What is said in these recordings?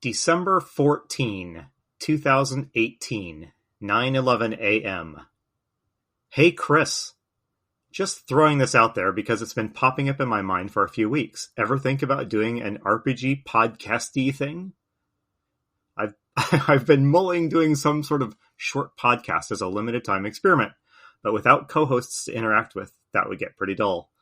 December 14, 2018, 9:11 a.m. Hey Chris, just throwing this out there because it's been popping up in my mind for a few weeks. Ever think about doing an RPG podcasty thing? I've been mulling doing some sort of short podcast as a limited time experiment, but without co-hosts to interact with, that would get pretty dull.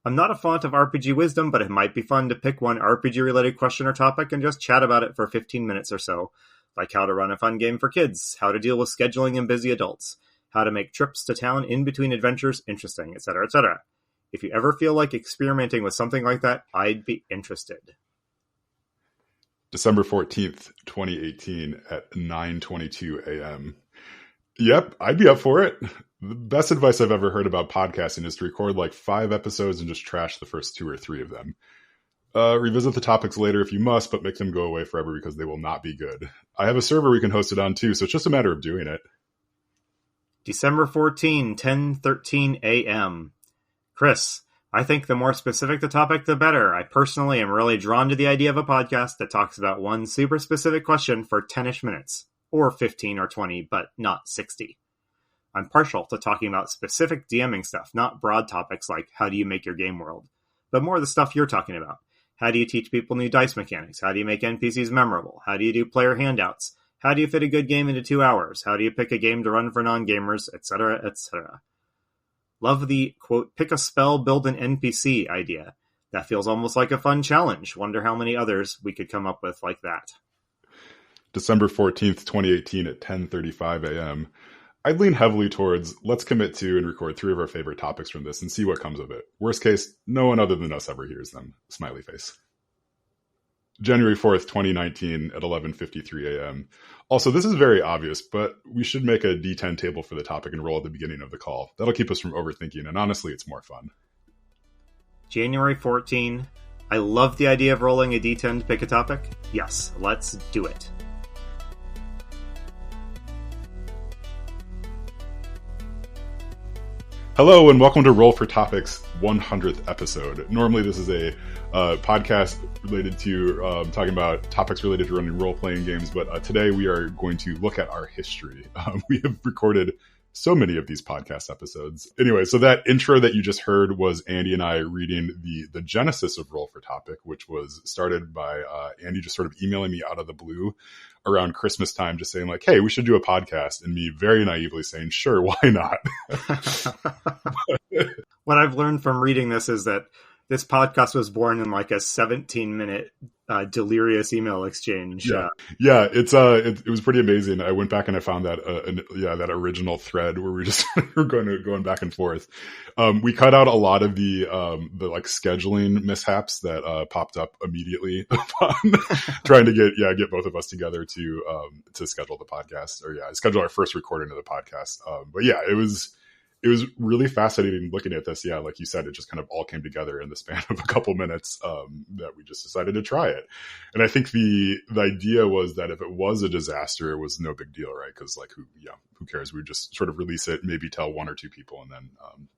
I'm not a font of RPG wisdom, but it might be fun to pick one RPG-related question or topic and just chat about it for 15 minutes or so, like how to run a fun game for kids, how to deal with scheduling and busy adults, how to make trips to town in between adventures interesting, etc., etc. If you ever feel like experimenting with something like that, I'd be interested. December 14th, 2018 at 9:22 a.m. Yep, I'd be up for it. The best advice I've ever heard about podcasting is to record like 5 episodes and just trash the first 2 or 3 of them. Revisit the topics later if you must, but make them go away forever because they will not be good. I have a server we can host it on too, so it's just a matter of doing it. December 14, 10:13 a.m. Chris, I think the more specific the topic, the better. I personally am really drawn to the idea of a podcast that talks about one super specific question for 10-ish minutes. Or 15 or 20, but not 60. I'm partial to talking about specific DMing stuff, not broad topics like how do you make your game world, but more the stuff you're talking about. How do you teach people new dice mechanics? How do you make NPCs memorable? How do you do player handouts? How do you fit a good game into 2 hours? How do you pick a game to run for non-gamers, etc., etc.? Love the, quote, pick a spell, build an NPC idea. That feels almost like a fun challenge. Wonder how many others we could come up with like that. December 14th, 2018 at 10:35 a.m. I'd lean heavily towards let's commit to and record 3 of our favorite topics from this and see what comes of it. Worst case, no one other than us ever hears them. Smiley face. January 4th, 2019 at 11:53 a.m. Also, this is very obvious, but we should make a D10 table for the topic and roll at the beginning of the call. That'll keep us from overthinking, and honestly, it's more fun. January 14. I love the idea of rolling a D10 to pick a topic. Yes, let's do it. Hello and welcome to Roll for Topics 100th episode. Normally this is a podcast related to talking about topics related to running role-playing games, but today we are going to look at our history. We have recorded so many of these podcast episodes. Anyway, so that intro that you just heard was Andy and I reading the genesis of Roll for Topic, which was started by Andy just sort of emailing me out of the blue around Christmas time, just saying like, hey, we should do a podcast. And me very naively saying, sure, why not? What I've learned from reading this is that this podcast was born in like a 17-minute delirious email exchange. Yeah, it was pretty amazing. I went back and I found that that original thread where we just were going back and forth. We cut out a lot of the like scheduling mishaps that popped up immediately upon trying to get both of us together to schedule the podcast schedule our first recording of the podcast. But yeah, it was really fascinating looking at this. Yeah, like you said, it just kind of all came together in the span of a couple minutes that we just decided to try it. And I think the idea was that if it was a disaster, it was no big deal, right? Because like, who cares? We just sort of release it, maybe tell 1 or 2 people and then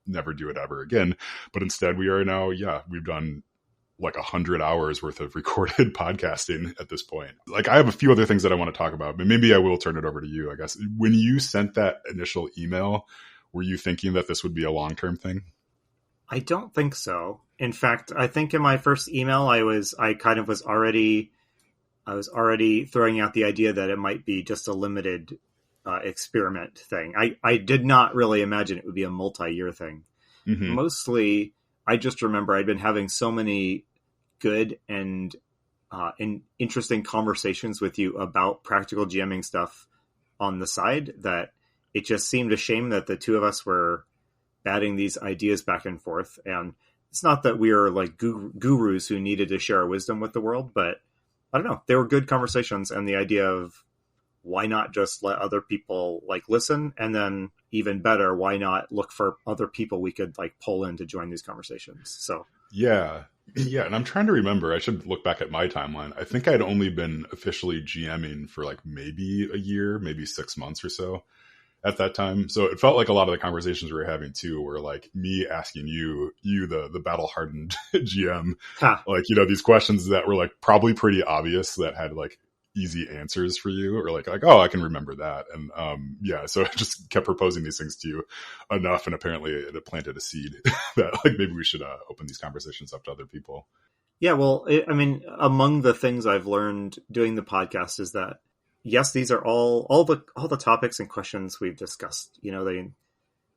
never do it ever again. But instead we are now, we've done like 100 hours worth of recorded podcasting at this point. Like I have a few other things that I want to talk about, but maybe I will turn it over to you, I guess. When you sent that initial email, were you thinking that this would be a long-term thing? I don't think so. In fact, I think in my first email, I was already throwing out the idea that it might be just a limited experiment thing. I did not really imagine it would be a multi-year thing. Mm-hmm. Mostly, I just remember I'd been having so many good and interesting conversations with you about practical GMing stuff on the side that it just seemed a shame that the two of us were batting these ideas back and forth. And it's not that we are like gurus who needed to share our wisdom with the world, but I don't know. They were good conversations. And the idea of why not just let other people like listen? And then even better, why not look for other people we could like pull in to join these conversations? So, yeah. And I'm trying to remember, I should look back at my timeline. I think I'd only been officially GMing for like maybe a year, maybe 6 months or so at that time. So it felt like a lot of the conversations we were having too were like me asking you the battle hardened GM, like, these questions that were like probably pretty obvious that had like easy answers for you, or like, oh, I can remember that. And yeah, so I just kept proposing these things to you enough, and apparently it planted a seed that like maybe we should open these conversations up to other people. Yeah, well, I mean, among the things I've learned doing the podcast is that yes, these are all the topics and questions we've discussed. You know,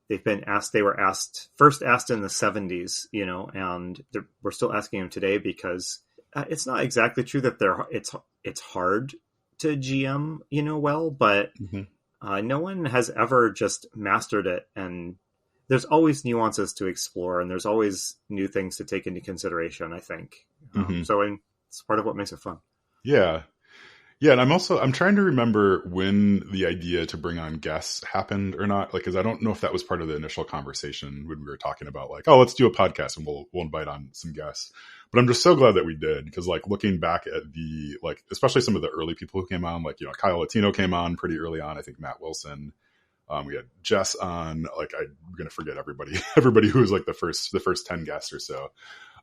they've been asked. They were first asked in the 70s, you know, and we're still asking them today because it's not exactly true that it's hard to GM, you know, well, but no one has ever just mastered it, and there's always nuances to explore, and there's always new things to take into consideration, I think. So it's part of what makes it fun. Yeah. Yeah, and I'm trying to remember when the idea to bring on guests happened or not. Like, because I don't know if that was part of the initial conversation when we were talking about like, oh, let's do a podcast and we'll invite on some guests. But I'm just so glad that we did, because like looking back at the like, especially some of the early people who came on, like, you know, Kyle Latino came on pretty early on. I think Matt Wilson. We had Jess on. Like, I'm gonna forget everybody who was like the first 10 guests or so.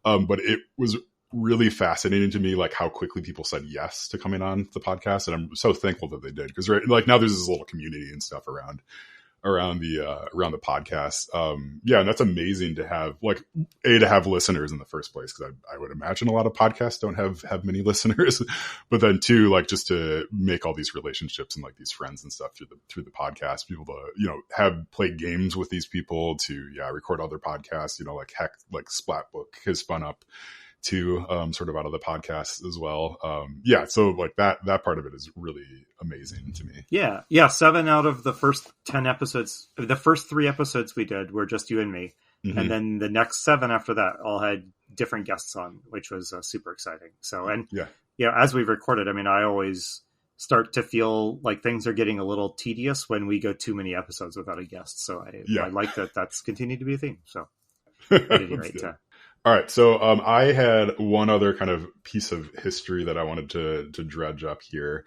But it was really fascinating to me, like how quickly people said yes to coming on the podcast, and I'm so thankful that they did, because right, like now there's this little community and stuff around the podcast. Yeah, and that's amazing to have, like, to have listeners in the first place, because I would imagine a lot of podcasts don't have many listeners, but then two, like just to make all these relationships and like these friends and stuff through the podcast, people to, you know, have played games with these people, to record other podcasts, you know, like heck, like Splatbook has spun up too, sort of out of the podcast as well. So like that part of it is really amazing to me. Yeah. 7 out of the first 10 episodes, the first 3 episodes we did were just you and me. And then the next 7 after that all had different guests on, which was super exciting. So, and as we've recorded, I mean, I always start to feel like things are getting a little tedious when we go too many episodes without a guest. So I like that's continued to be a theme. So at any rate, all right. So I had one other kind of piece of history that I wanted to dredge up here.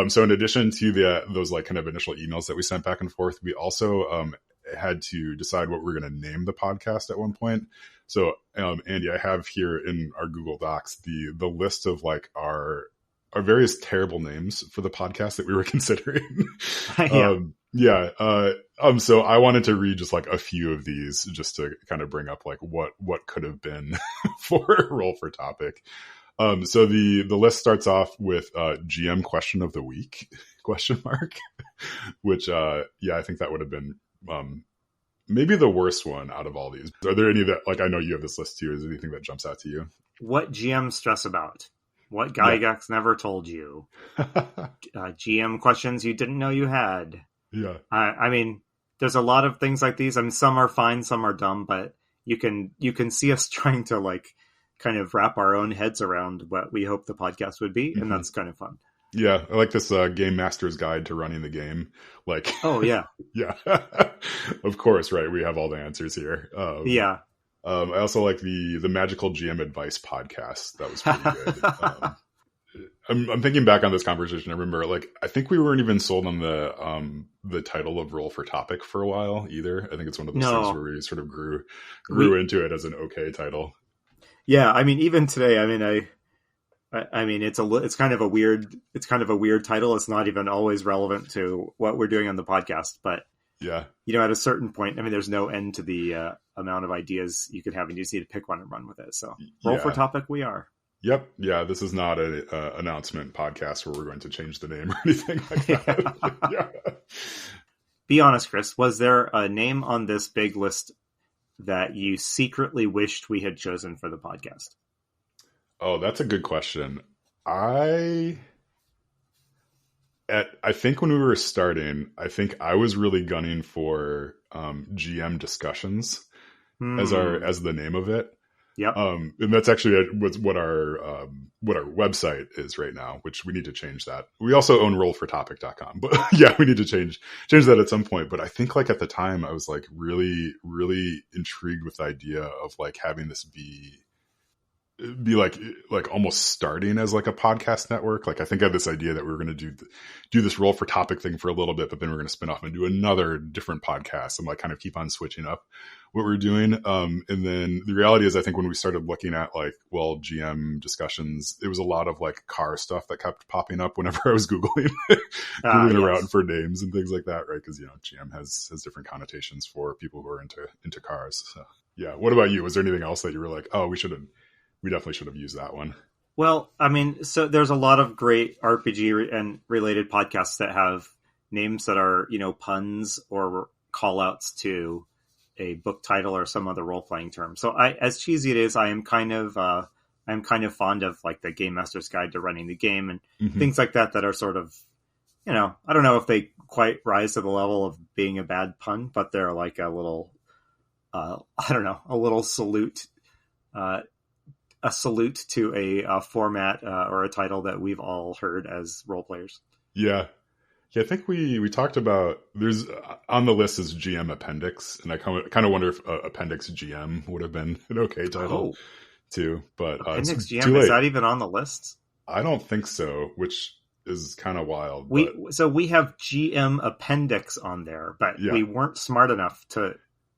So in addition to those like kind of initial emails that we sent back and forth, we also had to decide what we're going to name the podcast at one point. So Andy, I have here in our Google Docs the list of like our various terrible names for the podcast that we were considering. So I wanted to read just like a few of these just to kind of bring up like what could have been for Roll for Topic. So the list starts off with GM question of the week ? Which I think that would have been maybe the worst one out of all these. Are there any that, like, I know you have this list too, is there anything that jumps out to you? What GM stress about? What Gygax never told you? GM questions you didn't know you had. Yeah. I mean, there's a lot of things like these. I mean, some are fine, some are dumb, but you can see us trying to like kind of wrap our own heads around what we hope the podcast would be, and that's kind of fun. Yeah, I like this Game Master's Guide to Running the Game. Like, oh yeah, yeah, of course, right? We have all the answers here. I also like the Magical GM Advice podcast. That was pretty good. I'm thinking back on this conversation. I remember, like, I think we weren't even sold on the title of Roll for Topic for a while either. I think it's one of those things where we sort of grew into it as an okay title. Yeah, I mean, even today, I mean, it's kind of a weird title. It's not even always relevant to what we're doing on the podcast, but yeah, you know, at a certain point, I mean, there's no end to the amount of ideas you could have, and you just need to pick one and run with it. So, Roll for Topic, we are. Yep. Yeah, this is not an announcement podcast where we're going to change the name or anything like that. Yeah. Be honest, Chris. Was there a name on this big list that you secretly wished we had chosen for the podcast? Oh, that's a good question. I think when we were starting, I think I was really gunning for GM discussions as the name of it. Yep. And that's actually what our website is right now, which we need to change that. We also own rollfortopic.com, but yeah, we need to change that at some point. But I think like at the time I was like really, really intrigued with the idea of like having this be be like almost starting as like a podcast network. Like I think I had this idea that we were going to do this roll for topic thing for a little bit, but then we're going to spin off and do another different podcast and like kind of keep on switching up what we're doing. And then the reality is I think when we started looking at like, well, GM discussions, it was a lot of like car stuff that kept popping up whenever I was Googling, Googling around for names and things like that. Right. Cause GM has different connotations for people who are into cars. So yeah. What about you? Was there anything else that you were like, oh, we definitely should have used that one? Well, I mean, so there's a lot of great RPG and related podcasts that have names that are, puns or call outs to a book title or some other role-playing term. So as cheesy it is, I'm kind of fond of like the Game Master's Guide to Running the Game and things like that are sort of, I don't know if they quite rise to the level of being a bad pun, but they're like a little, a little salute, a salute to a format or a title that we've all heard as role players. Yeah. I think we talked about, there's on the list is GM Appendix, and I kind of wonder if Appendix GM would have been an okay title too. But Appendix GM, is that even on the list? I don't think so, which is kind of wild. So we have GM Appendix on there, but we weren't smart enough to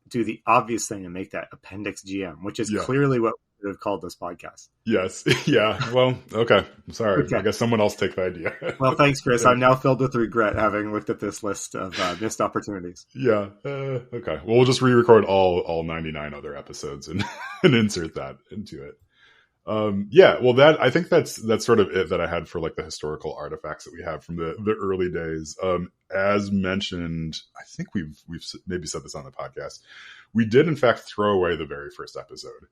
do the obvious thing and make that Appendix GM, which is clearly what have called this podcast. Yes. Yeah. Well, okay. I'm sorry. Okay. I guess someone else take the idea. Well, thanks, Chris. I'm now filled with regret having looked at this list of missed opportunities. Yeah. Okay. Well, we'll just re-record all 99 other episodes and insert that into it. Yeah. Well, I think that's sort of it that I had for like the historical artifacts that we have from the early days. As mentioned, I think we've maybe said this on the podcast. We did in fact throw away the very first episode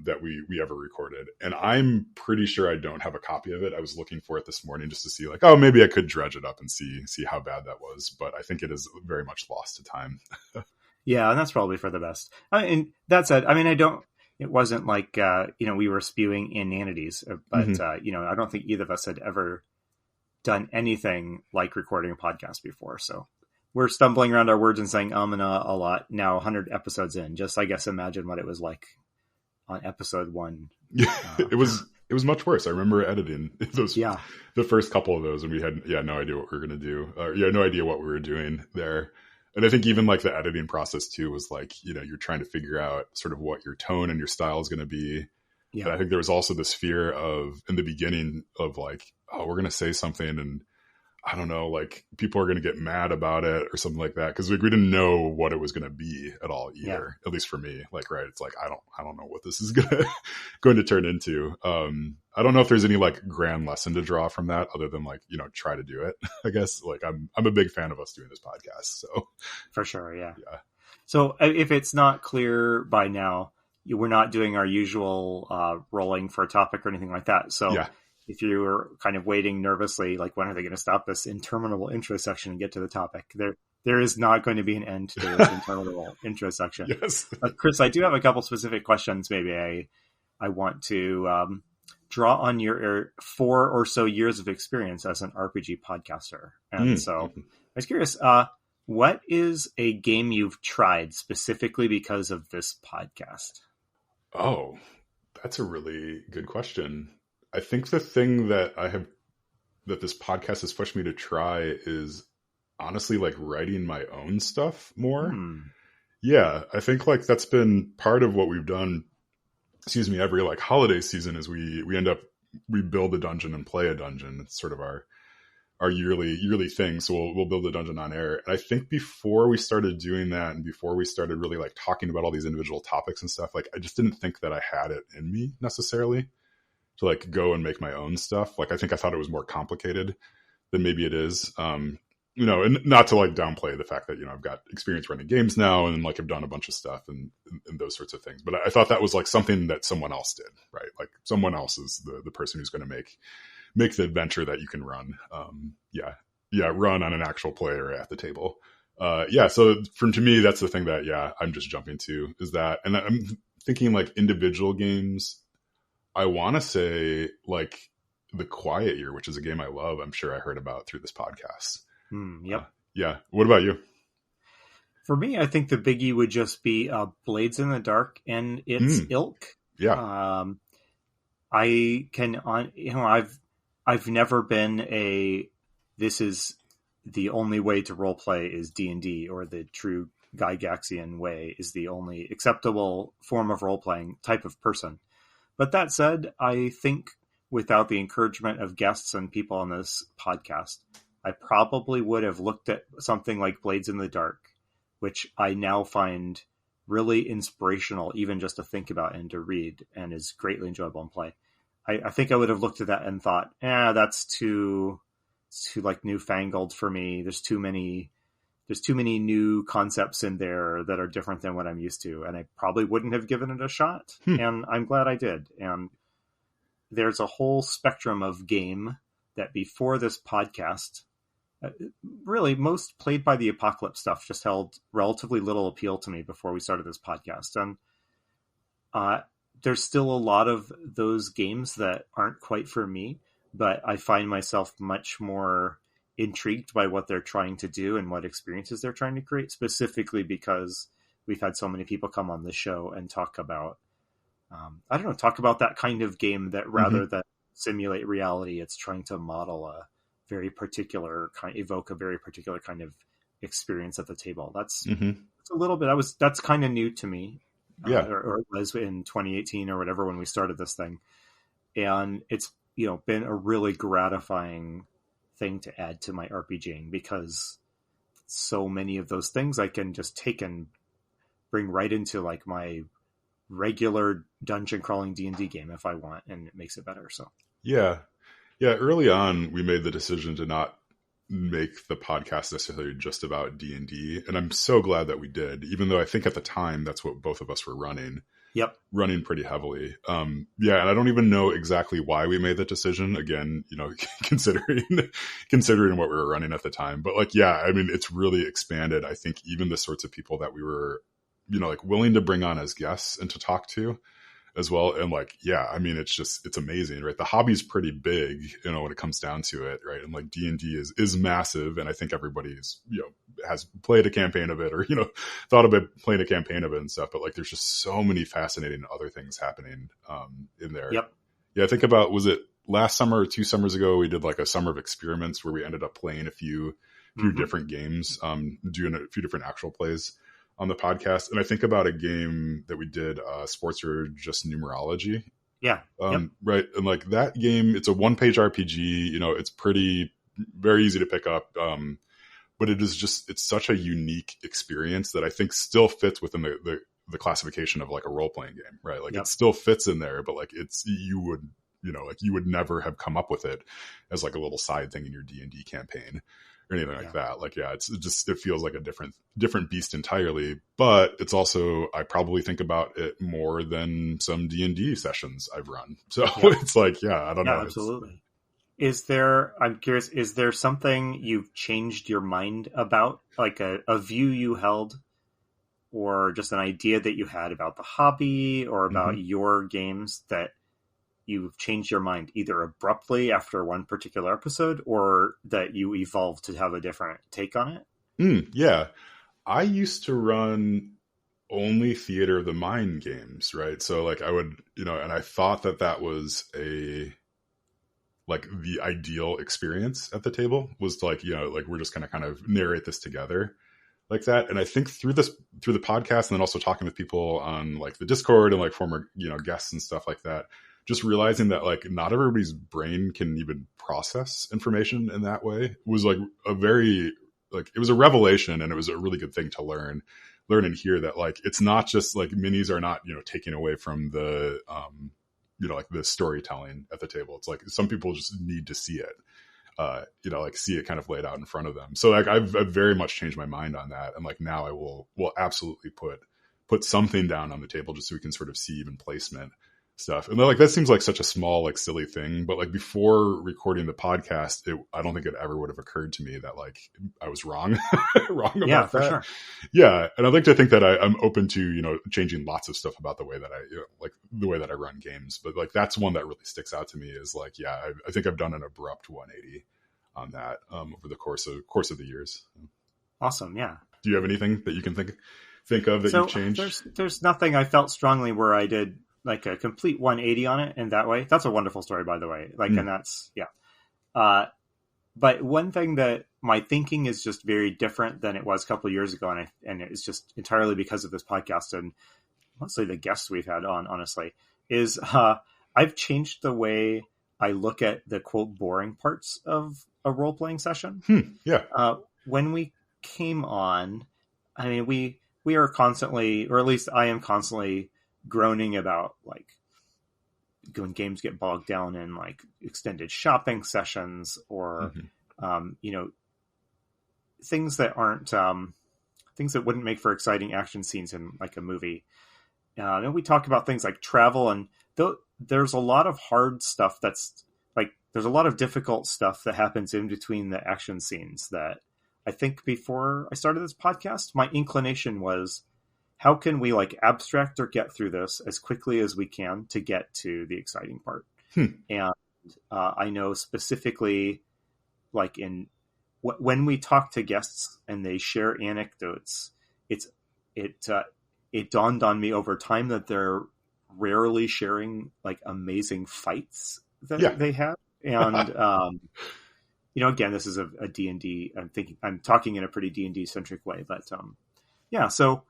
that we ever recorded. And I'm pretty sure I don't have a copy of it. I was looking for it this morning just to see like, oh, maybe I could dredge it up and see how bad that was. But I think it is very much lost to time. Yeah, and that's probably for the best. And that said, I mean, it wasn't like, we were spewing inanities, but, I don't think either of us had ever done anything like recording a podcast before. So we're stumbling around our words and saying and a lot now, 100 episodes in. Just, I guess, imagine what it was like on episode 1. It was much worse. I remember editing those, the first couple of those, and we had no idea what we were going to do. No idea what we were doing there. And I think even like the editing process too was like, you're trying to figure out sort of what your tone and your style is going to be. Yeah. And I think there was also this fear of in the beginning of like, oh, we're going to say something and I don't know, like people are going to get mad about it or something like that. Cause we didn't know what it was going to be at all either, at least for me. Like, right. It's like, I don't know what this is going to turn into. I don't know if there's any like grand lesson to draw from that other than like, try to do it, I guess. Like I'm a big fan of us doing this podcast. So for sure. Yeah. So if it's not clear by now, we're not doing our usual rolling for a topic or anything like that. So if you were kind of waiting nervously, like when are they going to stop this interminable intro section and get to the topic? There is not going to be an end to this interminable intro section. Yes. Chris, I do have a couple specific questions. Maybe I want to draw on your 4 or so years of experience as an RPG podcaster. And so I was curious, what is a game you've tried specifically because of this podcast? Oh, that's a really good question. I think the thing that this podcast has pushed me to try is honestly like writing my own stuff more. Yeah. I think like that's been part of what we've done, every like holiday season is we build a dungeon and play a dungeon. It's sort of our yearly thing. So we'll build a dungeon on air. And I think before we started doing that and before we started really like talking about all these individual topics and stuff, like I just didn't think that I had it in me necessarily to like go and make my own stuff. Like, I think I thought it was more complicated than maybe it is. And not to like downplay the fact that, I've got experience running games now and like I've done a bunch of stuff and those sorts of things. But I thought that was like something that someone else did, right? Like someone else is the person who's going to make the adventure that you can run. Run on an actual player at the table. So to me, that's the thing that, I'm just jumping to is that, and I'm thinking like individual games. I want to say like The Quiet Year, which is a game I love. I'm sure I heard about through this podcast. Yep. What about you? For me, I think the biggie would just be Blades in the Dark and its ilk. Yeah. I can on I've never been this is the only way to role play is D&D, or the true Gygaxian way is the only acceptable form of role playing type of person. But that said, I think without the encouragement of guests and people on this podcast, I probably would have looked at something like Blades in the Dark, which I now find really inspirational, even just to think about and to read, and is greatly enjoyable in play. I think I would have looked at that and thought, that's too like newfangled for me. There's too many new concepts in there that are different than what I'm used to, and I probably wouldn't have given it a shot. And I'm glad I did. And there's a whole spectrum of game that before this podcast, really most Played by the Apocalypse stuff just held relatively little appeal to me before we started this podcast. And there's still a lot of those games that aren't quite for me, but I find myself much more intrigued by what they're trying to do and what experiences they're trying to create, specifically because we've had so many people come on the show and talk about that kind of game that rather than simulate reality, it's trying to model a very particular evoke a very particular kind of experience at the table. That's a little bit, that's kind of new to me. Or it was in 2018 or whatever when we started this thing. And it's, been a really gratifying thing to add to my RPGing, because so many of those things I can just take and bring right into like my regular dungeon crawling D&D game if I want, and it makes it better. So yeah, early on we made the decision to not make the podcast necessarily just about D&D, and I'm so glad that we did, even though I think at the time that's what both of us were running pretty heavily. And I don't even know exactly why we made that decision, again, considering what we were running at the time. But it's really expanded, I think, even the sorts of people that we were willing to bring on as guests and to talk to as well. And it's amazing, right? The hobby's pretty big, when it comes down to it, right? And D&D is massive, and I think everybody's has played a campaign of it, or thought about playing a campaign of it and stuff. But there's just so many fascinating other things happening in there. I think about, was it last summer or 2 summers ago, we did a summer of experiments where we ended up playing a few different games, doing a few different actual plays on the podcast. And I think about a game that we did, Sports or Just Numerology. Right. And that game, it's a 1-page RPG, it's very easy to pick up. But it's such a unique experience that I think still fits within the classification of a role-playing game, right? It still fits in there, but you would never have come up with it as a little side thing in your D&D campaign or anything like that. It feels like a different beast entirely, but it's also, I probably think about it more than some D&D sessions I've run. So it's I don't know. Absolutely. I'm curious, is there something you've changed your mind about, a view you held, or just an idea that you had about the hobby or about your games, that you've changed your mind either abruptly after one particular episode, or that you evolved to have a different take on it? Yeah. I used to run only Theater of the Mind games, right? So I would, and I thought that was the ideal experience at the table, was we're just going to kind of narrate this together like that. And I think through the podcast, and then also talking with people on the Discord and former, guests and stuff like that, just realizing that not everybody's brain can even process information in that way was a very, it was a revelation, and it was a really good thing to learn and hear that it's not just minis are not, taking away from the, the storytelling at the table. It's some people just need to see it, see it kind of laid out in front of them. So I've very much changed my mind on that. And now I will absolutely put something down on the table just so we can sort of see even placement stuff. And that seems like such a small, silly thing, but before recording the podcast, I don't think it ever would have occurred to me that I was wrong, about that. For sure. Yeah. And I'd like to think that I'm open to, changing lots of stuff about the way that the way that I run games. But that's one that really sticks out to me is I think I've done an abrupt 180 on that, over the course of the years. Awesome. Yeah. Do you have anything that you can think of that you've changed? There's nothing I felt strongly where I did like a complete 180 on it in that way. That's a wonderful story, by the way. Like, and that's, yeah. But one thing that my thinking is just very different than it was a couple of years ago. And it's just entirely because of this podcast and mostly the guests we've had on, honestly, is I've changed the way I look at the quote boring parts of a role-playing session. Yeah. When we came on, I mean, we are constantly, or at least I am constantly groaning about like when games get bogged down in like extended shopping sessions or, things that aren't, things that wouldn't make for exciting action scenes in like a movie. And we talk about things like travel, and there's a lot of hard stuff that's like, there's a lot of difficult stuff that happens in between the action scenes that I think before I started this podcast, my inclination was, how can we like abstract or get through this as quickly as we can to get to the exciting part? And I know specifically, like when we talk to guests and they share anecdotes, it dawned on me over time that they're rarely sharing like amazing fights that they have. And, again, this is a D&D. I'm talking in a pretty D&D centric way, but so,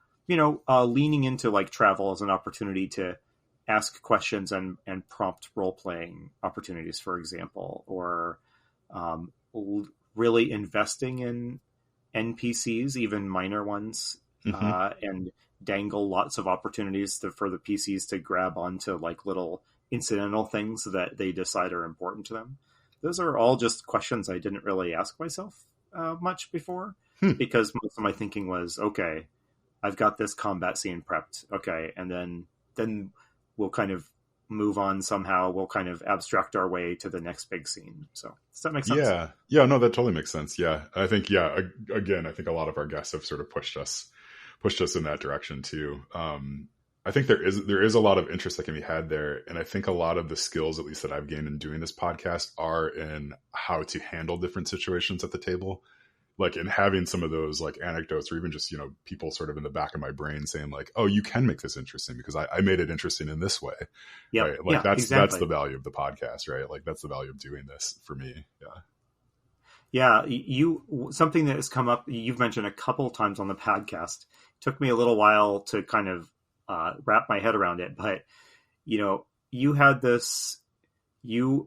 leaning into like travel as an opportunity to ask questions and prompt role-playing opportunities, for example, or really investing in NPCs, even minor ones, and dangle lots of opportunities for the PCs to grab onto like little incidental things that they decide are important to them. Those are all just questions I didn't really ask myself much before, because most of my thinking was, okay, I've got this combat scene prepped. Okay. And then we'll kind of move on somehow. We'll kind of abstract our way to the next big scene. So does that make sense? Yeah. Yeah. No, that totally makes sense. Yeah. I think, again, I think a lot of our guests have sort of pushed us in that direction too. I think there is a lot of interest that can be had there. And I think a lot of the skills, at least that I've gained in doing this podcast, are in how to handle different situations at the table. Like in having some of those like anecdotes, or even just, people sort of in the back of my brain saying like, oh, you can make this interesting because I made it interesting in this way. Yep. Right. Like that's the value of the podcast, right? Like that's the value of doing this for me. Yeah. Yeah. Something that has come up, you've mentioned a couple of times on the podcast. It took me a little while to kind of wrap my head around it, but you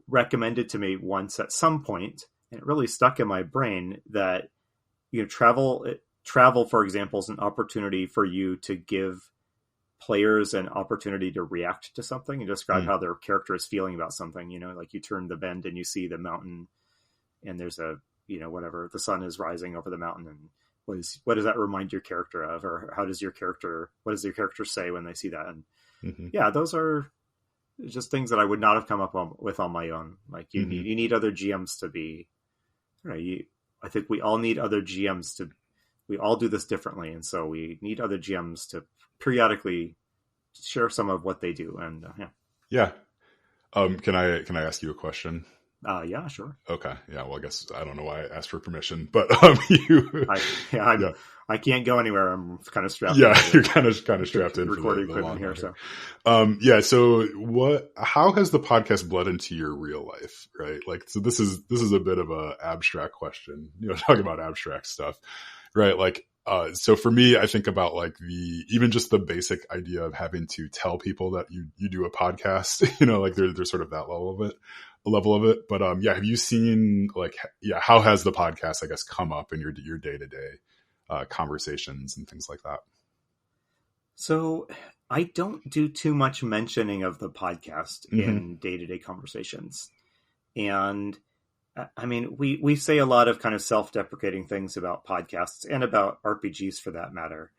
recommended to me once at some point, and it really stuck in my brain, that travel, for example, is an opportunity for you to give players an opportunity to react to something and describe how their character is feeling about something. Like you turn the bend and you see the mountain, and there's a whatever, the sun is rising over the mountain, and what does that remind your character of, or what does your character say when they see that? And those are just things that I would not have come up with on my own. Like you need other GMs to be, I think we all need other GMs we all do this differently. And so we need other GMs to periodically share some of what they do. And yeah. Can I ask you a question? Yeah, sure. Okay. Yeah. Well, I guess I don't know why I asked for permission, but I can't go anywhere. I'm kind of strapped. Yeah, you're kind of strapped in recording for the equipment here. So, So how has the podcast bled into your real life? Right. Like, so this is a bit of a abstract question. Talking about abstract stuff, right? Like, so for me, I think about like even just the basic idea of having to tell people that you do a podcast. Like there's sort of that level of it. But have you seen how has the podcast, I guess, come up in your day-to-day conversations and things like that? So I don't do too much mentioning of the podcast in day-to-day conversations. And I mean, we say a lot of kind of self-deprecating things about podcasts and about RPGs for that matter.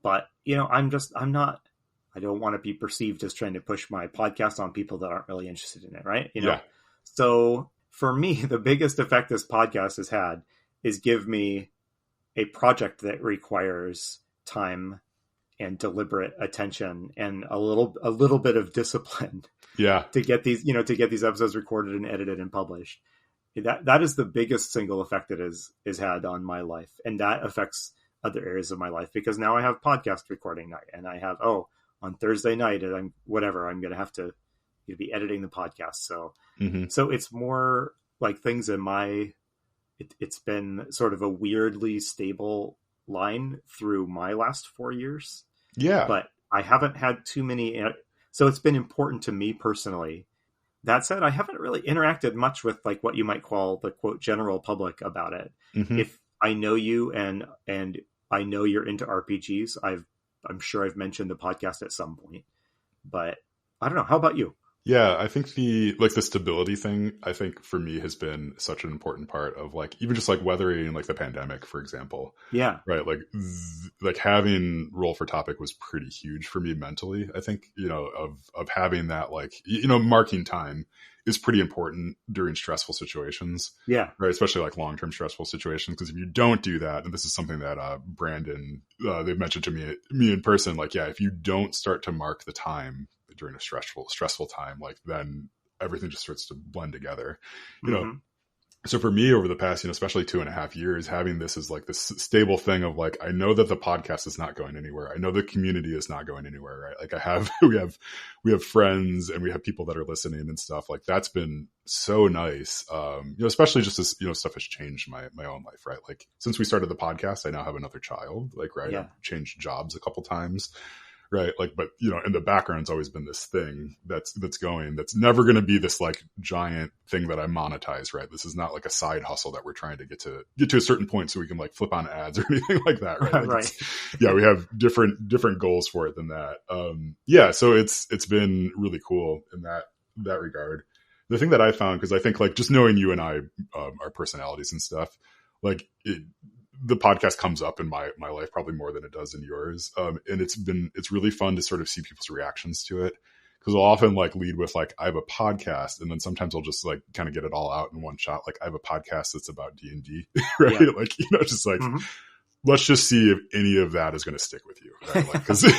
But, I don't want to be perceived as trying to push my podcast on people that aren't really interested in it. Right. Yeah. So for me, the biggest effect this podcast has had is give me a project that requires time and deliberate attention and a little bit of discipline. Yeah. To get these episodes recorded and edited and published. That is the biggest single effect it has had on my life. And that affects other areas of my life, because now I have podcast recording night, and I have, on Thursday night, and I'm going to have to be editing the podcast. So, Mm-hmm. so it's more like things in it's been sort of a weirdly stable line through my last 4 years, Yeah. but I haven't had too many. So it's been important to me personally. That said, I haven't really interacted much with like what you might call the quote general public about it. Mm-hmm. If I know you and I know you're into RPGs, I'm sure I've mentioned the podcast at some point, but I don't know. How about you? Yeah, I think the stability thing, I think for me has been such an important part of like even just like weathering like the pandemic, for example. Yeah. Right. Like having Roll for Topic was pretty huge for me mentally. I think, of having that like, marking time is pretty important during stressful situations. Yeah. Right. Especially like long-term stressful situations. Because if you don't do that, and this is something that Brandon, they've mentioned to me in person, like, yeah, if you don't start to mark the time during a stressful time, like then everything just starts to blend together, Mm-hmm. So for me over the past, especially 2.5 years, having this is like this stable thing of like, I know that the podcast is not going anywhere. I know the community is not going anywhere. Right. Like we have friends and we have people that are listening and stuff like that's been so nice. Especially just as, stuff has changed my own life, right? Like since we started the podcast, I now have another child, like, right. Yeah. I've changed jobs a couple times. Right. Like, but in the background's always been this thing that's going, that's never going to be this like giant thing that I monetize. Right. This is not like a side hustle that we're trying to get to a certain point so we can like flip on ads or anything like that. Right. Like Right. Yeah. We have different goals for it than that. Yeah. So it's been really cool in that regard. The thing that I found, cause I think like just knowing you and I, our personalities and stuff, like the podcast comes up in my life probably more than it does in yours. And it's really fun to sort of see people's reactions to it. Cause I'll often like lead with like, I have a podcast. And then sometimes I'll just like kind of get it all out in one shot. Like I have a podcast that's about D&D, right? Yeah. Like, just like, mm-hmm. Let's just see if any of that is going to stick with you. Right? Like, cause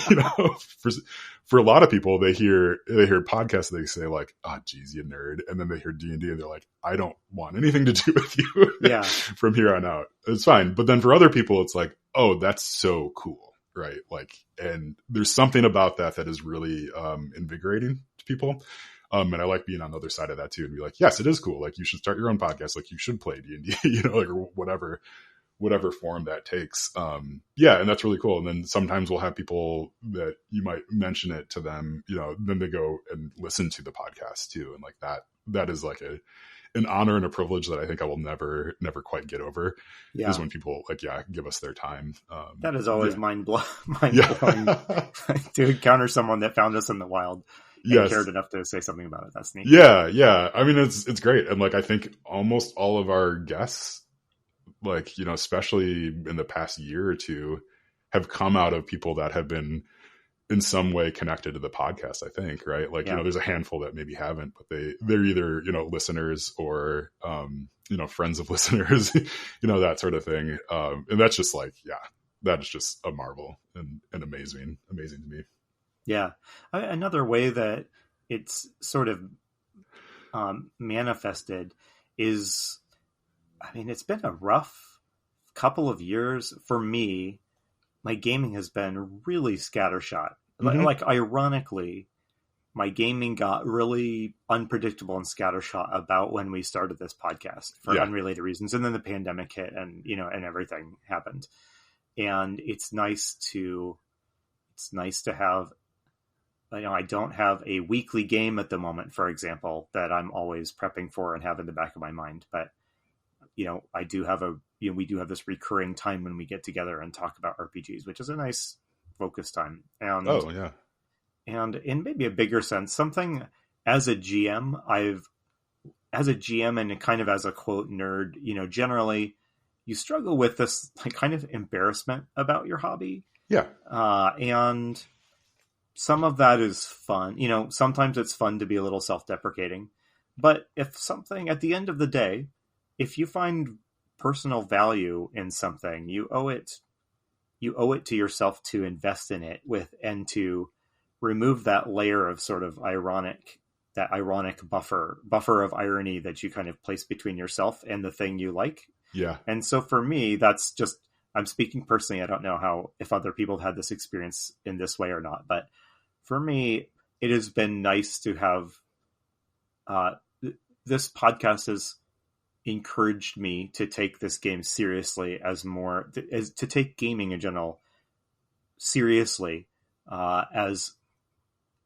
for a lot of people, they hear podcasts, they say like, oh geez, you nerd. And then they hear D&D and they're like, I don't want anything to do with you from here on out. It's fine. But then for other people, it's like, oh, that's so cool. Right. Like, and there's something about that is really invigorating to people. And I like being on the other side of that too and be like, yes, it is cool. Like you should start your own podcast. Like you should play D&D, like, or whatever form that takes. And that's really cool. And then sometimes we'll have people that you might mention it to them, then they go and listen to the podcast too. And like that is like an honor and a privilege that I think I will never quite get over is when people like, give us their time. That is always mind blowing to encounter someone that found us in the wild and cared enough to say something about it. That's neat. Yeah. I mean, it's great. And like, I think almost all of our guests, like, especially in the past year or two, have come out of people that have been in some way connected to the podcast, I think, right? Like, there's a handful that maybe haven't, but they're either, listeners or, friends of listeners, that sort of thing. And that's just like, that is just a marvel and amazing to me. Yeah. Another way that it's sort of manifested is, I mean, it's been a rough couple of years for me. My gaming has been really scattershot. Mm-hmm. Like, ironically, my gaming got really unpredictable and scattershot about when we started this podcast for unrelated reasons. And then the pandemic hit and, and everything happened. And it's nice to have, I don't have a weekly game at the moment, for example, that I'm always prepping for and have in the back of my mind. But I do have we do have this recurring time when we get together and talk about RPGs, which is a nice focus time. And and in maybe a bigger sense, something as a GM, and kind of as a quote nerd, generally you struggle with this like kind of embarrassment about your hobby. Yeah. And some of that is fun. Sometimes it's fun to be a little self-deprecating, but if something at the end of the day, if you find personal value in something, you owe it to yourself to invest in it and to remove that layer of sort of ironic buffer of irony that you kind of place between yourself and the thing you like. Yeah. And so for me, that's just, I'm speaking personally. I don't know if other people have had this experience in this way or not, but For me, it has been nice to have this podcast has encouraged me to take this game seriously, as to take gaming in general seriously, as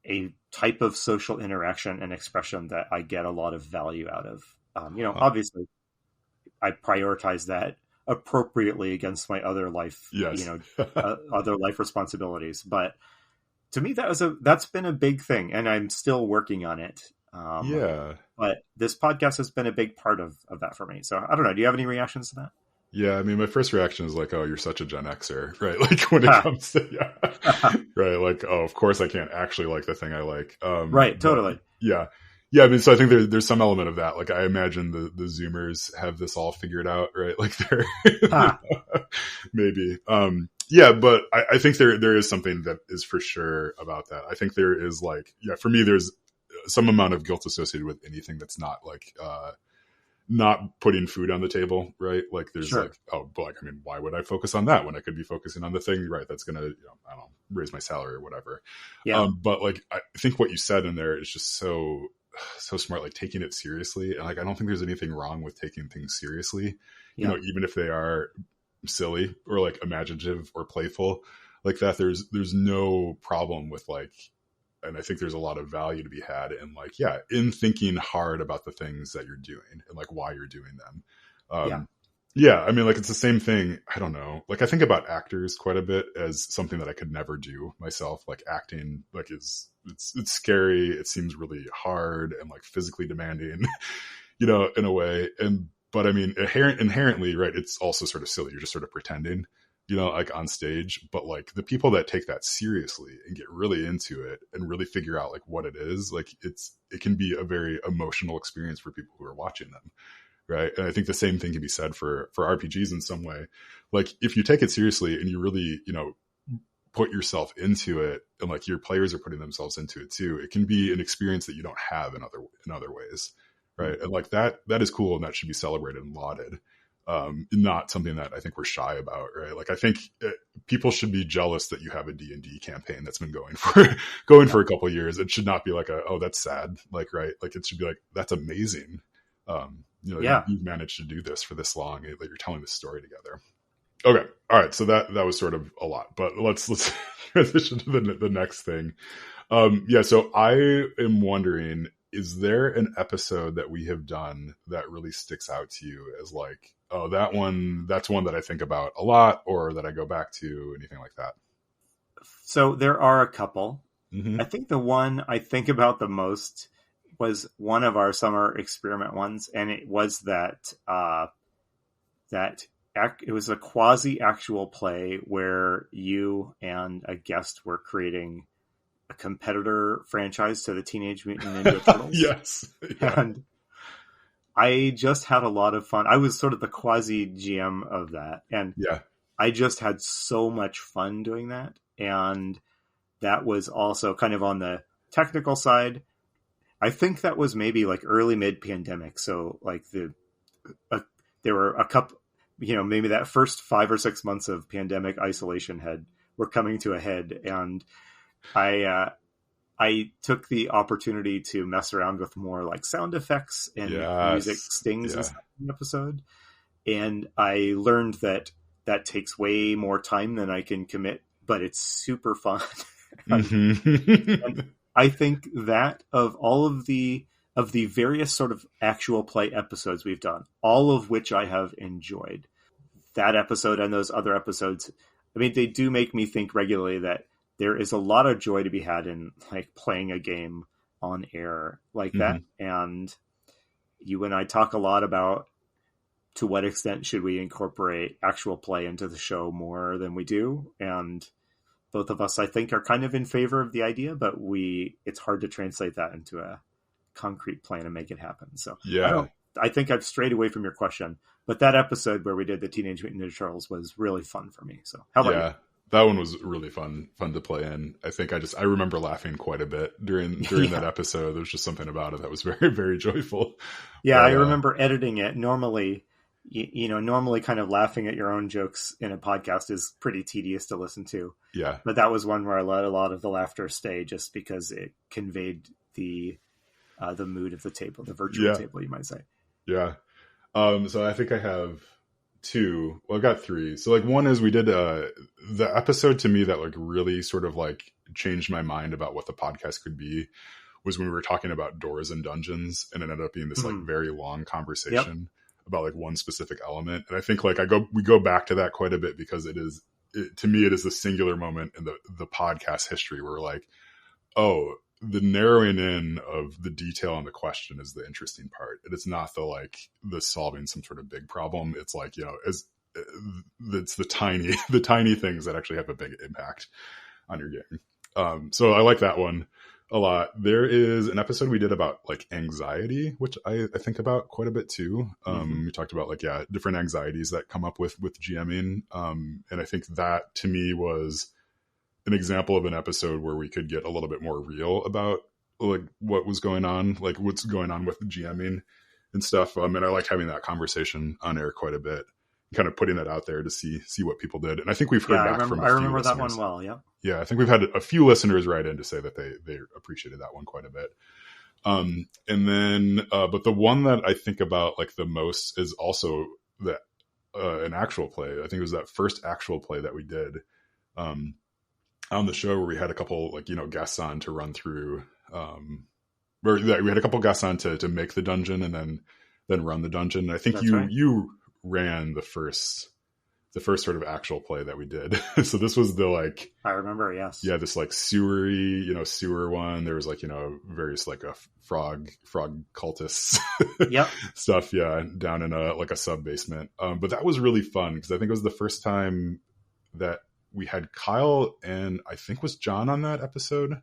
a type of social interaction and expression that I get a lot of value out of. Obviously I prioritize that appropriately against my other life, Yes. other life responsibilities. But to me, that's been a big thing, and I'm still working on it. Yeah. But this podcast has been a big part of that for me. So I don't know. Do you have any reactions to that? Yeah, I mean, my first reaction is like, "Oh, you're such a Gen Xer," right? Like when it comes to right? Like, oh, of course I can't actually like the thing I like, right? Totally. Yeah, yeah. I mean, so I think there's some element of that. Like, I imagine the Zoomers have this all figured out, right? Like they're maybe, yeah. But I think there is something that is for sure about that. I think there is like, yeah, for me, there's some amount of guilt associated with anything that's not like. Not putting food on the table, right? Like there's Sure. like, oh, but like, I mean, why would I focus on that when I could be focusing on the thing, right? That's going to, I don't know, raise my salary or whatever. Yeah. But like, I think what you said in there is just so smart, like taking it seriously. And like, I don't think there's anything wrong with taking things seriously, Yeah. Even if they are silly or like imaginative or playful like that, there's no problem with like, and I think there's a lot of value to be had in like, yeah, in thinking hard about the things that you're doing and like why you're doing them. Yeah. I mean, like it's the same thing. I don't know. Like I think about actors quite a bit as something that I could never do myself. Like acting, like it's scary. It seems really hard and like physically demanding, in a way. But I mean, inherently, right. It's also sort of silly. You're just sort of pretending, like on stage, but like the people that take that seriously and get really into it and really figure out like what it is, like it can be a very emotional experience for people who are watching them. Right. And I think the same thing can be said for RPGs in some way. Like if you take it seriously and you really, put yourself into it and like your players are putting themselves into it too, it can be an experience that you don't have in other ways. Right. And like that is cool. And that should be celebrated and lauded. Not something that I think we're shy about, right? Like I think people should be jealous that you have a D&D campaign that's been going for a couple of years. It should not be like oh, that's sad. Like, right. Like it should be like, that's amazing. You've managed to do this for this long. Like you're telling this story together. Okay. All right. So that was sort of a lot, but let's transition to the next thing. So I am wondering, is there an episode that we have done that really sticks out to you as like, oh, that's one that I think about a lot or that I go back to, anything like that? So there are a couple. Mm-hmm. I think the one I think about the most was one of our summer experiment ones. And it was that it was a quasi actual play where you and a guest were creating a competitor franchise to the Teenage Mutant Ninja Turtles. Yes. Yeah. And I just had a lot of fun. I was sort of the quasi GM of that. And yeah, I just had so much fun doing that. And that was also kind of on the technical side. I think that was maybe like early mid-pandemic. So like there were a couple, maybe that first 5 or 6 months of pandemic isolation were coming to a head. And I took the opportunity to mess around with more like sound effects and music stings in the episode. And I learned that takes way more time than I can commit, but it's super fun. and I think that of all of the various sort of actual play episodes we've done, all of which I have enjoyed, that episode and those other episodes, I mean, they do make me think regularly that there is a lot of joy to be had in like playing a game on air like that. And you and I talk a lot about to what extent should we incorporate actual play into the show more than we do. And both of us, I think, are kind of in favor of the idea, but it's hard to translate that into a concrete plan and make it happen. So I think I've strayed away from your question, but that episode where we did the Teenage Mutant Ninja Turtles was really fun for me. So how about you? That one was really fun to play in. I think I remember laughing quite a bit during that episode. There was just something about it that was very, very joyful. Yeah, I remember editing it. Normally, normally kind of laughing at your own jokes in a podcast is pretty tedious to listen to. Yeah. But that was one where I let a lot of the laughter stay just because it conveyed the mood of the table, the virtual table, you might say. Yeah. So I think I have two. Well, I've got three. So like one is we did the episode to me that like really sort of like changed my mind about what the podcast could be was when we were talking about doors and dungeons, and it ended up being this like very long conversation about like one specific element. And I think like we go back to that quite a bit because to me, it is a singular moment in the podcast history where we're like, oh, the narrowing in of the detail on the question is the interesting part. And it's not the solving some sort of big problem. It's like, it's the tiny things that actually have a big impact on your game. So I like that one a lot. There is an episode we did about like anxiety, which I think about quite a bit too. We talked about like, different anxieties that come up with GMing. And I think that to me was an example of an episode where we could get a little bit more real about like what was going on, like what's going on with GMing and stuff. And I like having that conversation on air quite a bit, kind of putting that out there to see what people did. And I think we've heard back from a few remember listeners. That one well. Yeah. Yeah. I think we've had a few listeners write in to say that they appreciated that one quite a bit. And then, but the one that I think about like the most is also that, an actual play. I think it was that first actual play that we did, on the show where we had a couple like, guests on to run through, where we had a couple guests on to make the dungeon and then run the dungeon. And I think you ran the first sort of actual play that we did. So this was the like, I remember, yes. Yeah. This like sewery, sewer one. There was like, various like a frog cultists stuff. Yeah. Down in a sub basement. But that was really fun because I think it was the first time that we had Kyle and I think was John on that episode.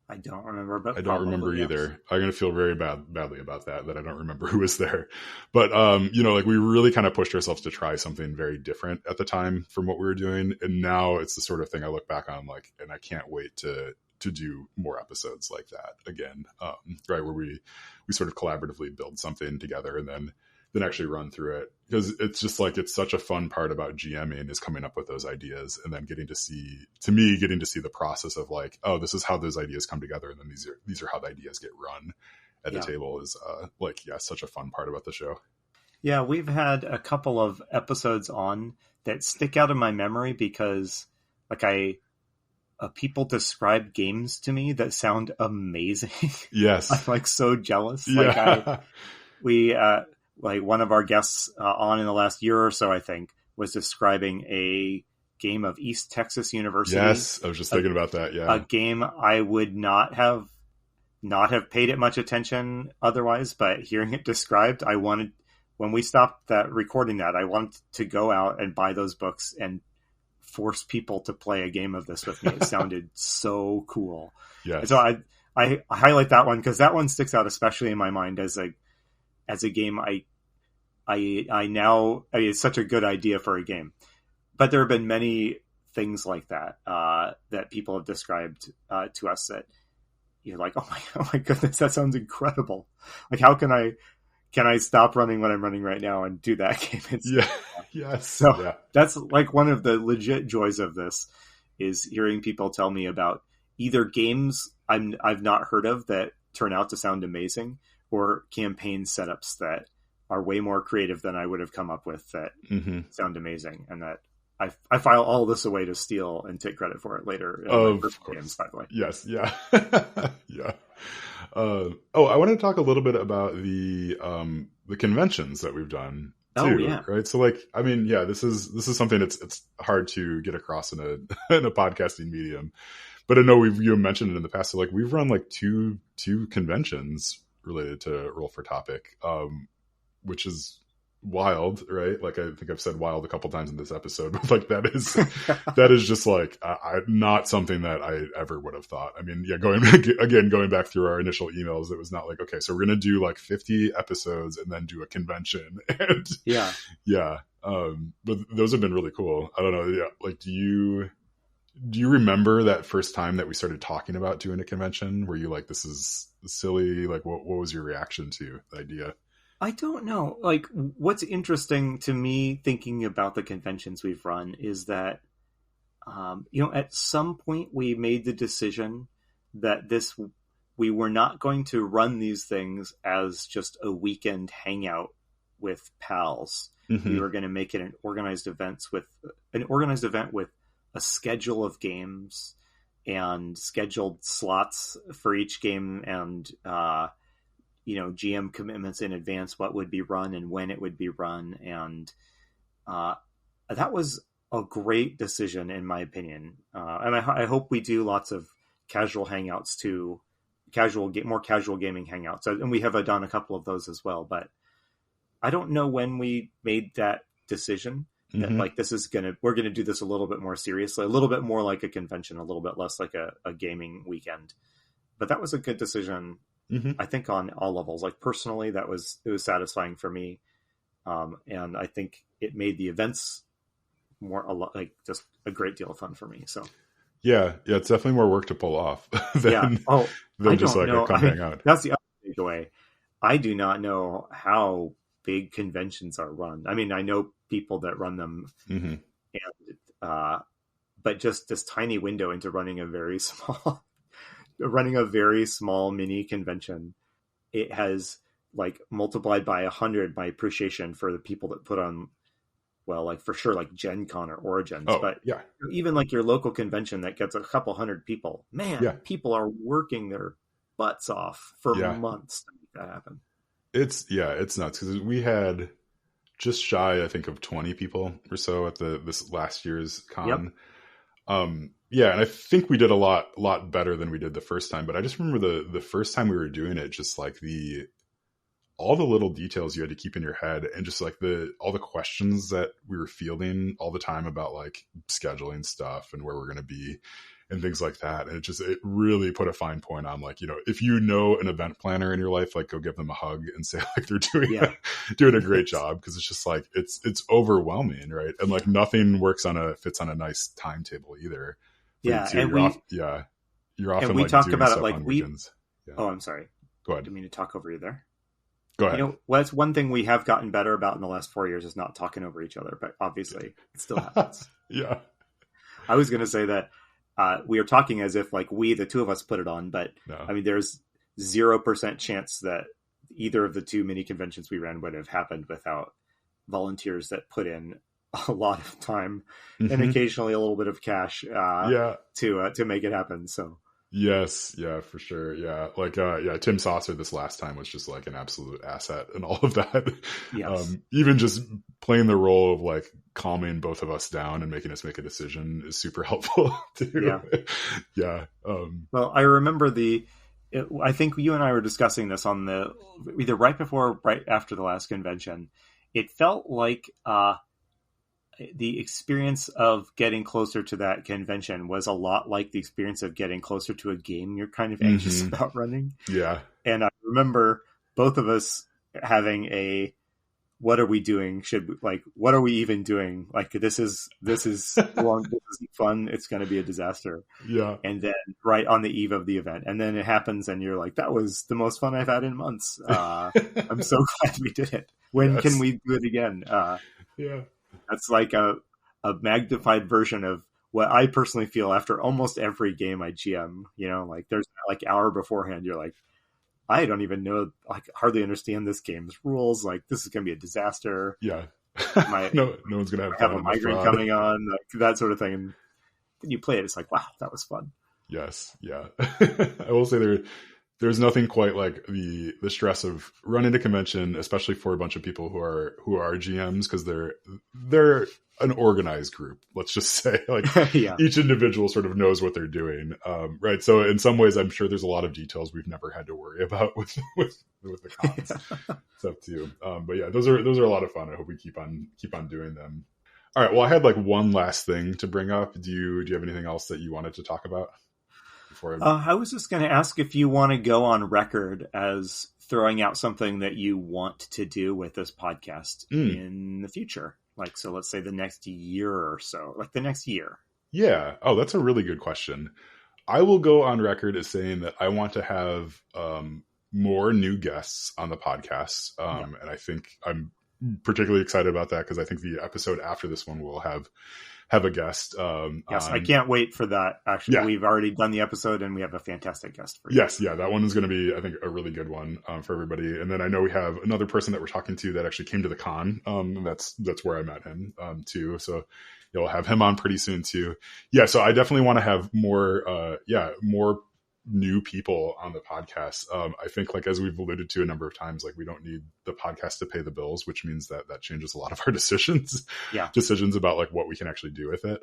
I don't remember, but I don't remember either. I'm going to feel very badly about that I don't remember who was there. But, like we really kind of pushed ourselves to try something very different at the time from what we were doing. And now it's the sort of thing I look back on like, and I can't wait to do more episodes like that again. Right. Where we sort of collaboratively build something together and then actually run through it, because it's just like, it's such a fun part about GMing is coming up with those ideas and then getting to see the process of like, oh, this is how those ideas come together. And then these are how the ideas get run at the table is such a fun part about the show. Yeah. We've had a couple of episodes on that stick out in my memory because like people describe games to me that sound amazing. Yes. I'm like so jealous. Yeah. Like one of our guests on in the last year or so, I think, was describing a game of East Texas University. Yes, I was just thinking about that. Yeah, a game I would not have paid it much attention otherwise, but hearing it described, I wanted, when we stopped recording that, I wanted to go out and buy those books and force people to play a game of this with me. It sounded so cool. Yeah. So I highlight that one because that one sticks out especially in my mind as a game. I now, it's such a good idea for a game, but there have been many things like that, that people have described, to us that you're like, oh my goodness, that sounds incredible. Like, how can I stop running what I'm running right now and do that game? Yes. So that's like one of the legit joys of this is hearing people tell me about either games I've not heard of that turn out to sound amazing, or campaign setups that are way more creative than I would have come up with that sound amazing. And that I file all this away to steal and take credit for it later. Of course. Games, by the way. Yes. Yeah. Yeah. I wanted to talk a little bit about the conventions that we've done too. Oh, yeah. Right. So like, I mean, yeah, this is something it's hard to get across in a podcasting medium, but I know you mentioned it in the past. So like we've run like two conventions related to Roll for Topic, which is wild, right? Like I think I've said wild a couple times in this episode, but like that is just like not something that I ever would have thought. I mean, yeah, going back through our initial emails, it was not like, okay, so we're gonna do like 50 episodes and then do a convention, and but those have been really cool. I don't know, yeah, like do you remember that first time that we started talking about doing a convention? Were you like, this is silly? Like, what was your reaction to the idea? I don't know. Like, what's interesting to me thinking about the conventions we've run is that, at some point we made the decision that we were not going to run these things as just a weekend hangout with pals. We were going to make it an organized event with a schedule of games and scheduled slots for each game, and GM commitments in advance, what would be run and when it would be run. And that was a great decision, in my opinion. And I hope we do lots of casual hangouts too, more casual gaming hangouts. And we have done a couple of those as well. But I don't know when we made that decision that like we're gonna do this a little bit more seriously, a little bit more like a convention, a little bit less like a gaming weekend. But that was a good decision. I think on all levels. Like personally, it was satisfying for me, and I think it made the events just a great deal of fun for me. So yeah, it's definitely more work to pull off than just like a come hang out. That's the other takeaway. I do not know how big conventions are run. I mean, I know people that run them, and but just this tiny window into running a very small mini convention, it has like multiplied by 100 my appreciation for the people that put on, well, like for sure, like Gen Con or Origins. But yeah, even like your local convention that gets a couple hundred people, people are working their butts off for months to make that happen. It's nuts, because we had just shy, I think, of 20 people or so at this last year's con. Yeah, and I think we did a lot better than we did the first time. But I just remember the first time we were doing it, just like all the little details you had to keep in your head, and just like all the questions that we were fielding all the time about like scheduling stuff and where we're going to be and things like that. And it really put a fine point on like, if you know an event planner in your life, like go give them a hug and say like they're doing a great job. Cause it's just like, it's overwhelming. Right. And like nothing fits on a nice timetable either. Yeah. You're often and we like talk doing about stuff it like on weekends. Yeah. Oh, I'm sorry. Go ahead. I didn't mean to talk over you there. Go ahead. Well, that's one thing we have gotten better about in the last 4 years is not talking over each other, but obviously it still happens. Yeah. I was going to say that we are talking as if like the two of us put it on, but no. I mean, there's 0% chance that either of the two mini conventions we ran would have happened without volunteers that put in a lot of time and occasionally a little bit of cash to make it happen. So yes, yeah, for sure. Yeah. Like, Tim Saucer this last time was just like an absolute asset and all of that. Yes. Even just playing the role of like calming both of us down and making us make a decision is super helpful too. Yeah. Yeah. Well, I remember I think you and I were discussing this on either right before or right after the last convention. It felt like, the experience of getting closer to that convention was a lot like the experience of getting closer to a game you're kind of anxious about running. Yeah. And I remember both of us having what are we doing? What are we even doing? Like, this is long, this isn't fun. It's going to be a disaster. Yeah. And then right on the eve of the event, and then it happens and you're like, that was the most fun I've had in months. I'm so glad we did it. When can we do it again? Yeah. That's like a magnified version of what I personally feel after almost every game I GM. Like there's like hour beforehand, you're like, I don't even know, like hardly understand this game's rules. Like this is going to be a disaster. Yeah. No one's going to have a migraine coming on, like, that sort of thing. And then you play it, it's like, wow, that was fun. Yes. Yeah. I will say there's nothing quite like the stress of running a convention, especially for a bunch of people who are GMs, because they're an organized group. Let's just say like each individual sort of knows what they're doing. Right. So in some ways, I'm sure there's a lot of details we've never had to worry about with the cons stuff too. But yeah, those are a lot of fun. I hope we keep on doing them. All right. Well, I had like one last thing to bring up. Do you have anything else that you wanted to talk about? I was just going to ask if you want to go on record as throwing out something that you want to do with this podcast in the future. Like, so let's say the next year or so, like the next year. Yeah. Oh, that's a really good question. I will go on record as saying that I want to have more new guests on the podcast. And I think I'm particularly excited about that because I think the episode after this one will have a guest. Yes, I can't wait for that. Actually, Yeah. we've already done the episode and we have a fantastic guest for you. Yes, yeah, that one is going to be, I think, a really good one for everybody. And then I know we have another person that we're talking to that actually came to the con. That's where I met him too. So you'll have him on pretty soon too. Yeah, so I definitely want to have more new people on the podcast. I think, like, as we've alluded to a number of times, like, we don't need the podcast to pay the bills, which means that changes a lot of our decisions about like what we can actually do with it.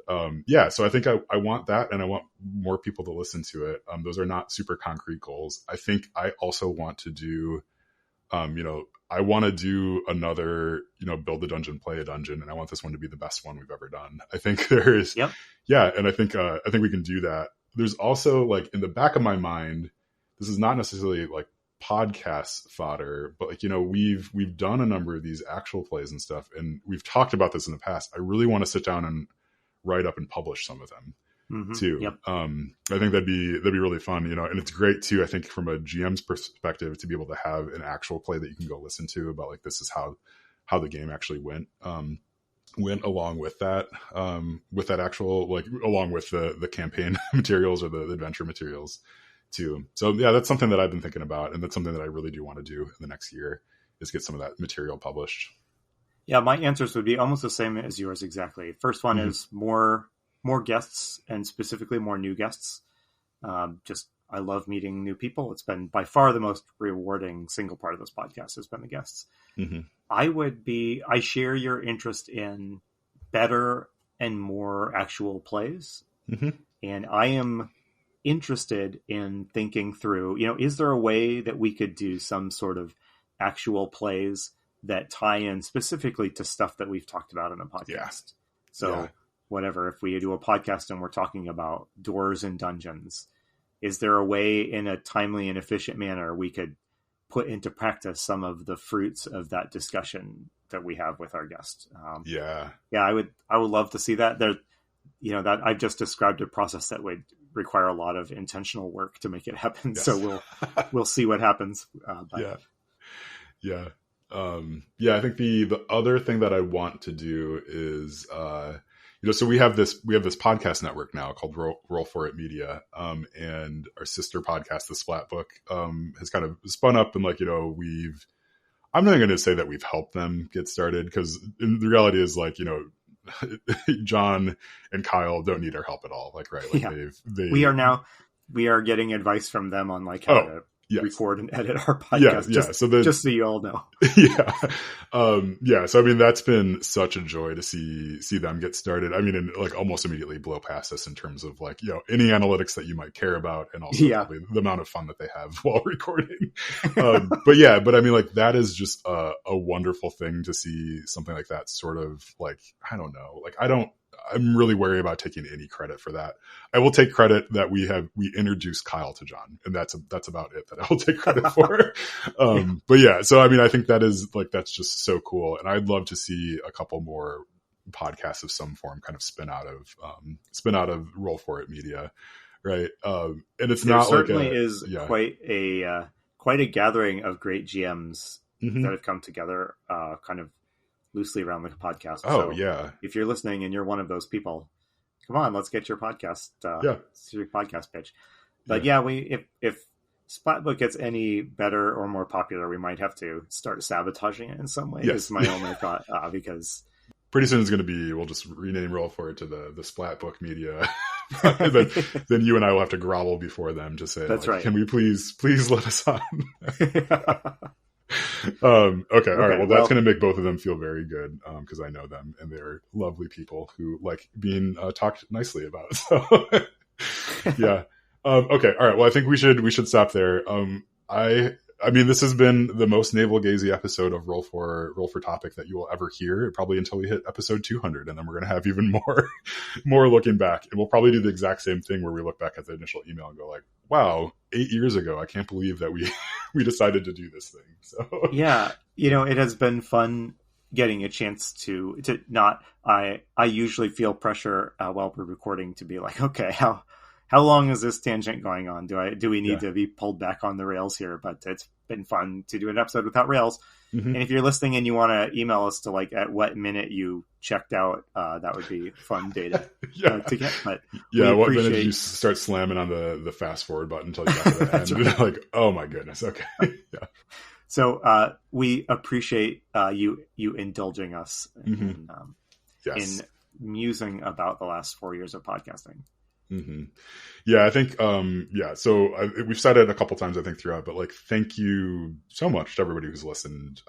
So I think I want that, and I want more people to listen to it. Those are not super concrete goals. I think I also want to do, I want to do another, build a dungeon, play a dungeon. And I want this one to be the best one we've ever done. I think there is, and I think we can do that. There's also, like, in the back of my mind, this is not necessarily like podcast fodder, but, like, we've done a number of these actual plays and stuff, and we've talked about this in the past. I really want to sit down and write up and publish some of them too. Yep. I think that'd be really fun, and it's great too, I think, from a GM's perspective, to be able to have an actual play that you can go listen to about, like, this is how the game actually went along with that actual, like, along with the campaign materials or the adventure materials too. So yeah, that's something that I've been thinking about, and that's something that I really do want to do in the next year, is get some of that material published. Yeah, my answers would be almost the same as yours exactly. First one is more guests, and specifically more new guests. I love meeting new people. It's been by far the most rewarding single part of this podcast has been the guests. I share your interest in better and more actual plays. And I am interested in thinking through, is there a way that we could do some sort of actual plays that tie in specifically to stuff that we've talked about in a podcast? Whatever, if we do a podcast and we're talking about doors and dungeons, is there a way in a timely and efficient manner we could put into practice some of the fruits of that discussion that we have with our guest? I would love to see that. That I've just described a process that would require a lot of intentional work to make it happen. Yes. So we'll see what happens. I think the other thing that I want to do is, so we have this podcast network now called Roll For It Media, and our sister podcast, The Splat Book, has kind of spun up, and, like, I'm not going to say that we've helped them get started, because the reality is, like, John and Kyle don't need our help at all. Like, right. Like we are getting advice from them on, like, how to record and edit our podcast. So just so you all know. So I mean, that's been such a joy to see them get started. I mean, and, like, almost immediately blow past us in terms of, like, any analytics that you might care about, and also the amount of fun that they have while recording. But I mean, like, that is just a wonderful thing to see something like that sort of, like, I don't know, like, I'm really wary about taking any credit for that. I will take credit that we introduced Kyle to John, and that's about it that I will take credit for. So I mean, I think that is, like, that's just so cool, and I'd love to see a couple more podcasts of some form kind of spin out of Roll For It Media, right? And it's there not certainly like is quite a gathering of great GMs that have come together, kind of loosely around the podcast. If you're listening and you're one of those people, come on, let's get your podcast. Your podcast pitch. But if Splatbook gets any better or more popular, we might have to start sabotaging it in some way. Is my only thought, because pretty soon it's going to be, we'll just rename Roll For It to the Splatbook Media. then you and I will have to grovel before them to say, that's, like, right. Can we please let us on? Okay. All right. Well, that's going to make both of them feel very good, because I know them and they're lovely people who like being talked nicely about. So yeah. Okay. All right. Well, I think we should stop there. I mean, this has been the most navel-gazy episode of Roll for Topic that you will ever hear, probably until we hit episode 200, and then we're going to have even more looking back. And we'll probably do the exact same thing where we look back at the initial email and go, like, wow, 8 years ago, I can't believe that we decided to do this thing. So yeah, it has been fun getting a chance to not. I usually feel pressure while we're recording to be like, okay, how how long is this tangent going on? Do we need to be pulled back on the rails here? But it's been fun to do an episode without rails. And if you're listening and you want to email us to like at what minute you checked out, that would be fun data to get. But what minute did you start slamming on the fast forward button until you got to the end? Right. Like, oh my goodness, okay, yeah. So we appreciate you indulging us in musing about the last 4 years of podcasting. Yeah, I think, so we've said it a couple times, I think, throughout, but like, thank you so much to everybody who's listened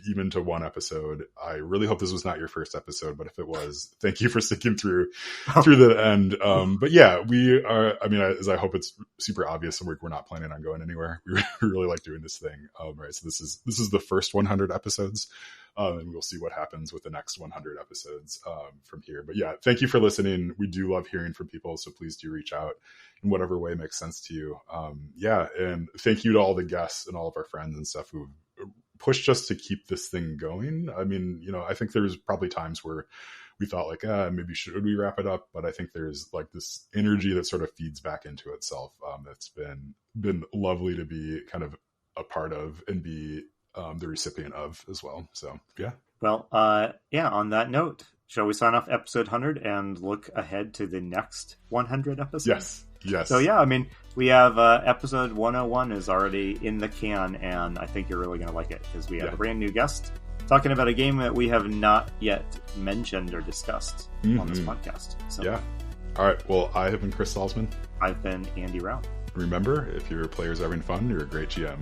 even to one episode. I really hope this was not your first episode, but if it was, thank you for sticking through the end. But yeah, we are, I mean, as I hope it's super obvious, we're not planning on going anywhere. We really like doing this thing. Right. So this is the first 100 episodes. And we'll see what happens with the next 100 episodes from here. But yeah, thank you for listening. We do love hearing from people, so please do reach out in whatever way makes sense to you. And thank you to all the guests and all of our friends and stuff who pushed us to keep this thing going. I mean, I think there's probably times where we thought like, maybe should we wrap it up? But I think there's like this energy that sort of feeds back into itself. That's been lovely to be kind of a part of and be the recipient of as well. So, yeah. Well, on that note, shall we sign off episode 100 and look ahead to the next 100 episodes? Yes. So, yeah, I mean, we have episode 101 is already in the can, and I think you're really going to like it because we have a brand new guest talking about a game that we have not yet mentioned or discussed on this podcast. So, yeah. All right. Well, I have been Chris Salzman. I've been Andy Rao. Remember, if your players are having fun, you're a great GM.